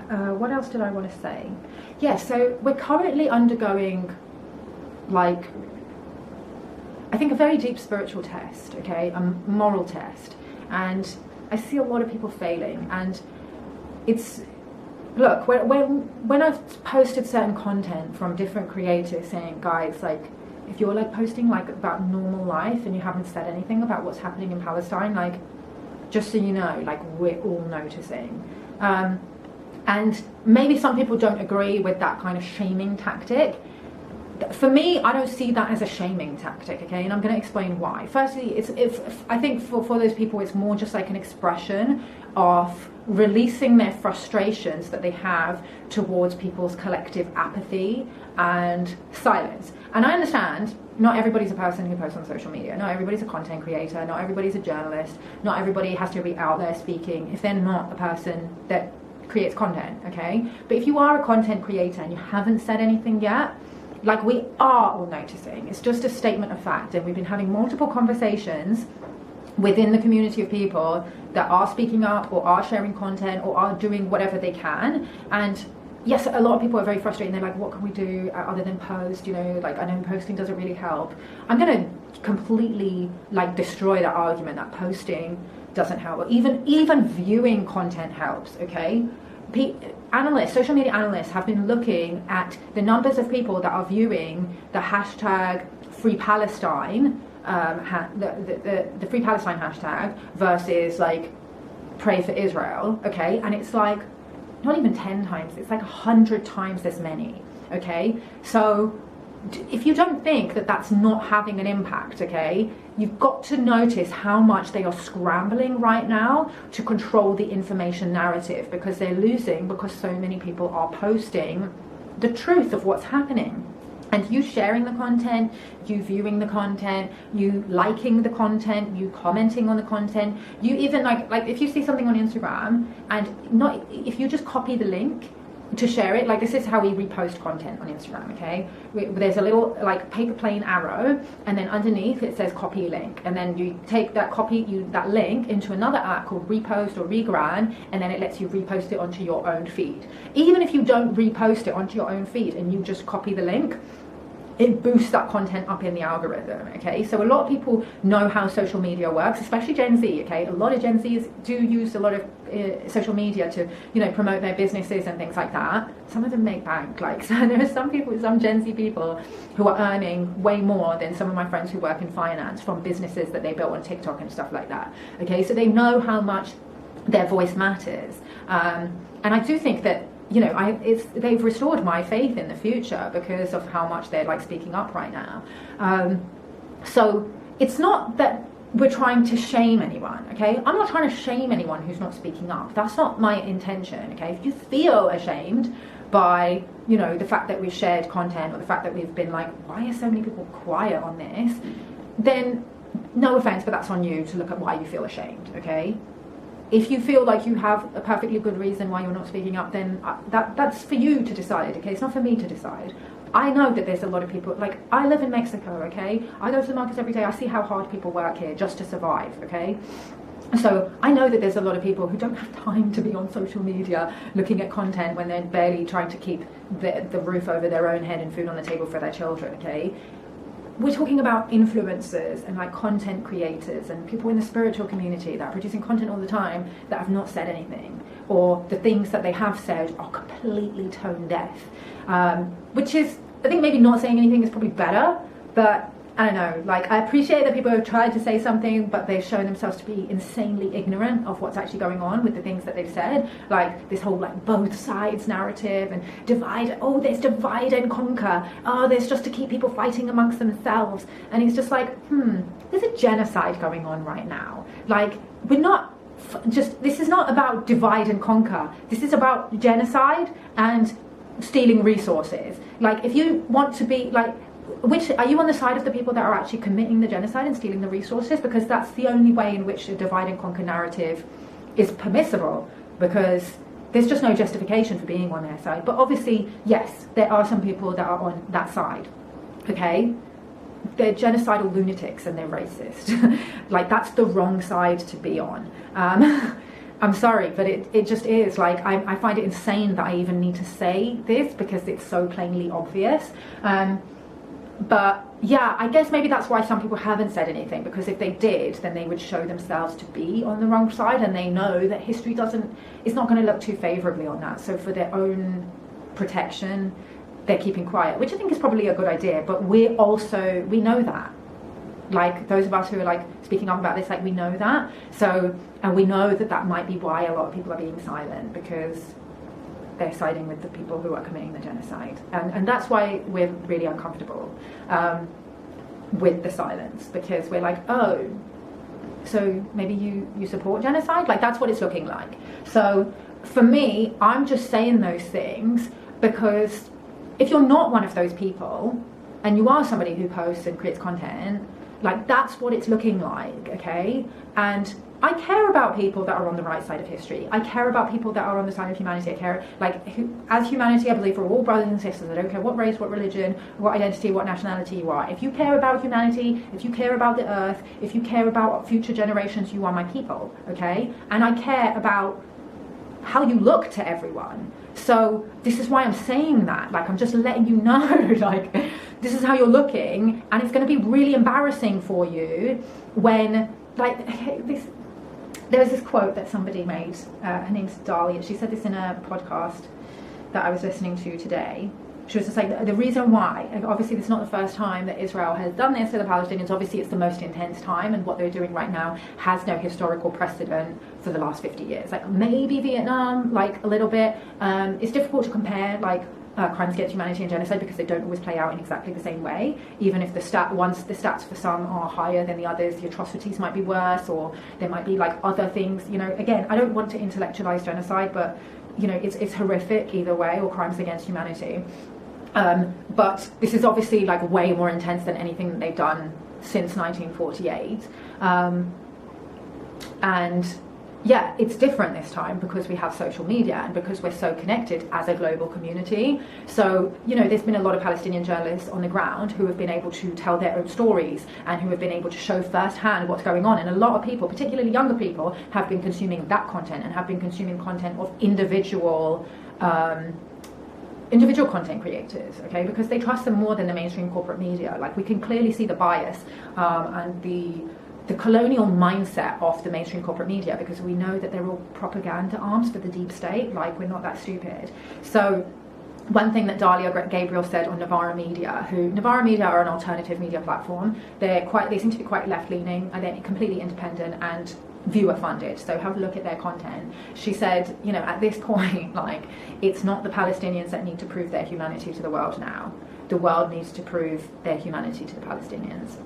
What else did I want to say? Yeah, so we're currently undergoing, like, I think a very deep spiritual test, okay, a moral test, and I see a lot of people failing. And it's, look, when I've posted certain content from different creators saying, guys, like, if you're like posting like about normal life and you haven't said anything about what's happening in Palestine, like, just so you know, like, we're all noticing. And maybe some people don't agree with that kind of shaming tactic. For me, I don't see that as a shaming tactic, okay? And I'm going to explain why. Firstly, I think for those people, it's more just like an expression of releasing their frustrations that they have towards people's collective apathy and silence. And I understand not everybody's a person who posts on social media. Not everybody's a content creator. Not everybody's a journalist. Not everybody has to be out there speaking if they're not a person that creates content, okay? But if you are a content creator and you haven't said anything yet, like, we are all noticing. It's just a statement of fact, and we've been having multiple conversations within the community of people that are speaking up or are sharing content or are doing whatever they can. And yes, a lot of people are very frustrated, and they're like, what can we do other than post? You know, like, I know posting doesn't really help. I'm going to completely like destroy that argument that posting doesn't help, or even viewing content helps, okay? Analysts, social media analysts have been looking at the numbers of people that are viewing the hashtag Free Palestine, the Free Palestine hashtag versus like Pray for Israel, okay? And it's like not even 10 times, it's like 100 times as many, okay? So if you don't think that that's not having an impact, okay, you've got to notice how much they are scrambling right now to control the information narrative, because they're losing because so many people are posting the truth of what's happening. And you sharing the content, you viewing the content, you liking the content, you commenting on the content, you even like if you see something on Instagram and not, if you just copy the link to share it, like, this is how we repost content on Instagram, okay? There's a little like paper plane arrow, and then underneath it says copy link, and then you take that that link into another app called Repost or Regran, and then it lets you repost it onto your own feed. Even if you don't repost it onto your own feed and you just copy the link, it boosts that content up in the algorithm, okay? So a lot of people know how social media works, especially Gen Z, okay? A lot of Gen Zs do use a lot of social media to, you know, promote their businesses and things like that. Some of them make bank, like, so there are some Gen Z people who are earning way more than some of my friends who work in finance from businesses that they built on TikTok and stuff like that, okay? So they know how much their voice matters. And I do think that, you know, they've restored my faith in the future because of how much they're like speaking up right now. So it's not that we're trying to shame anyone, okay? I'm not trying to shame anyone who's not speaking up. That's not my intention, okay? If you feel ashamed by, you know, the fact that we've shared content, or the fact that we've been like, why are so many people quiet on this? Then no offense, but that's on you to look at why you feel ashamed, okay? If you feel like you have a perfectly good reason why you're not speaking up, then that's for you to decide, okay? It's not for me to decide. I know that there's a lot of people, like, I live in Mexico, okay? I go to the markets every day. I see how hard people work here just to survive, okay? So I know that there's a lot of people who don't have time to be on social media looking at content when they're barely trying to keep the roof over their own head and food on the table for their children, okay? We're talking about influencers and like content creators and people in the spiritual community that are producing content all the time that have not said anything, or the things that they have said are completely tone deaf, which is, I think maybe not saying anything is probably better, but I don't know, like, I appreciate that people have tried to say something, but they've shown themselves to be insanely ignorant of what's actually going on with the things that they've said, like this whole like both sides narrative and there's divide and conquer, there's just to keep people fighting amongst themselves. And it's just like, there's a genocide going on right now. Like, we're not this is not about divide and conquer. This is about genocide and stealing resources. Like, if you want to be like, which are you on the side of the people that are actually committing the genocide and stealing the resources? Because that's the only way in which a divide and conquer narrative is permissible, because there's just no justification for being on their side. But obviously, yes, there are some people that are on that side, okay? They're genocidal lunatics and they're racist. Like, that's the wrong side to be on. I'm sorry, but it just is. Like, I find it insane that I even need to say this because it's so plainly obvious. But yeah, I guess maybe that's why some people haven't said anything, because if they did, then they would show themselves to be on the wrong side, and they know that history it's not going to look too favorably on that. So for their own protection, they're keeping quiet, which I think is probably a good idea. But we know that. Like, those of us who are like speaking up about this, like, we know that. So, and we know that might be why a lot of people are being silent, because they're siding with the people who are committing the genocide, and that's why we're really uncomfortable with the silence, because we're like, oh, so maybe you support genocide? Like, that's what it's looking like. So for me, I'm just saying those things because if you're not one of those people and you are somebody who posts and creates content, like, that's what it's looking like, okay? And I care about people that are on the right side of history. I care about people that are on the side of humanity. I care, like, as humanity, I believe we're all brothers and sisters. I don't care what race, what religion, what identity, what nationality you are. If you care about humanity, if you care about the earth, if you care about future generations, you are my people, okay? And I care about how you look to everyone. So this is why I'm saying that. Like, I'm just letting you know, like, this is how you're looking, and it's going to be really embarrassing for you when, like, there was this quote that somebody made. Her name's Dahlia. She said this in a podcast that I was listening to today. She was just like, the reason why, obviously this is not the first time that Israel has done this to the Palestinians. Obviously it's the most intense time, and what they're doing right now has no historical precedent for the last 50 years. Like, maybe Vietnam, like, a little bit. It's difficult to compare, like, crimes against humanity and genocide, because they don't always play out in exactly the same way. Even if the stats for some are higher than the others, the atrocities might be worse, or there might be, like, other things. You know, again, I don't want to intellectualize genocide, but, you know, it's horrific either way, or crimes against humanity. But this is obviously, like, way more intense than anything that they've done since 1948. And yeah, it's different this time because we have social media and because we're so connected as a global community. So, you know, there's been a lot of Palestinian journalists on the ground who have been able to tell their own stories and who have been able to show firsthand what's going on. And a lot of people, particularly younger people, have been consuming that content and have been consuming content of individual content creators, okay, because they trust them more than the mainstream corporate media. Like, we can clearly see the bias and the colonial mindset of the mainstream corporate media, because we know that they're all propaganda arms for the deep state. Like, we're not that stupid. So one thing that Dahlia Gabriel said on Novara Media, Novara Media are an alternative media platform. They seem to be quite left-leaning, and they're completely independent and viewer funded, so have a look at their content. She said, you know, at this point, like, it's not the Palestinians that need to prove their humanity to the world now. The world needs to prove their humanity to the Palestinians.